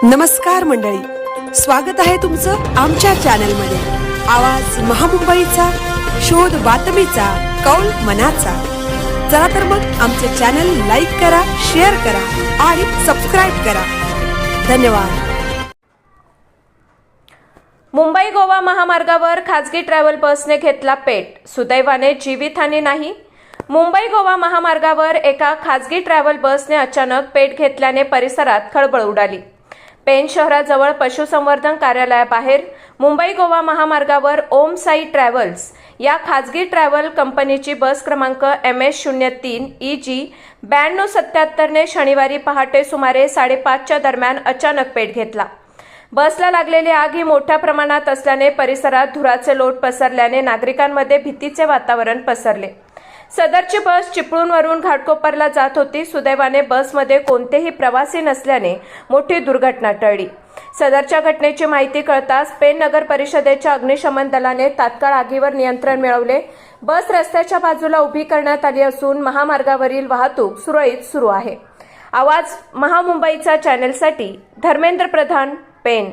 नमस्कार मंडळी, स्वागत आहे तुमचं आमच्या चॅनलमध्ये। आवाज महामुंबईचा, शोध बातमीचा, कौल मनाचा। चला तर मग आमचे चॅनल लाईक करा, शेअर करा आणि सबस्क्राइब करा। धन्यवाद। मुंबई गोवा महामार्गावर खासगी ट्रॅव्हल बसने घेतला पेट, सुदैवाने जीवितहानी नाही। मुंबई गोवा महामार्गावर एका खासगी ट्रॅव्हल बसने अचानक पेट घेतल्याने परिसरात खळबळ उडाली। पेण शहराजवळ पशुसंवर्धन कार्यालयाबाहेर मुंबई गोवा महामार्गावर ओम साई ट्रॅव्हल्स या खासगी ट्रॅव्हल कंपनीची बस क्रमांक MS03 EG 9277 ने शनिवारी पहाटे सुमारे 5:30च्या दरम्यान अचानक पेट घेतला। बसला लागलेली आग ही मोठ्या प्रमाणात असल्याने परिसरात धुराचे लोट पसरल्याने नागरिकांमध्ये भीतीचे वातावरण पसरले। सदरची बस चिपळूणवरून घाटकोपरला जात होती। सुदैवाने बसमध्ये कोणतेही प्रवासी नसल्याने मोठी दुर्घटना टळली। सदरच्या घटनेची माहिती कळताच पेण नगर परिषदेच्या अग्निशमन दलाने तात्काळ आगीवर नियंत्रण मिळवले। बस रस्त्याच्या बाजूला उभी करण्यात आली असून महामार्गावरील वाहतूक सुरळीत सुरू आहे। आवाज महामुंबईचा चॅनलसाठी धर्मेंद्र प्रधान, पेण।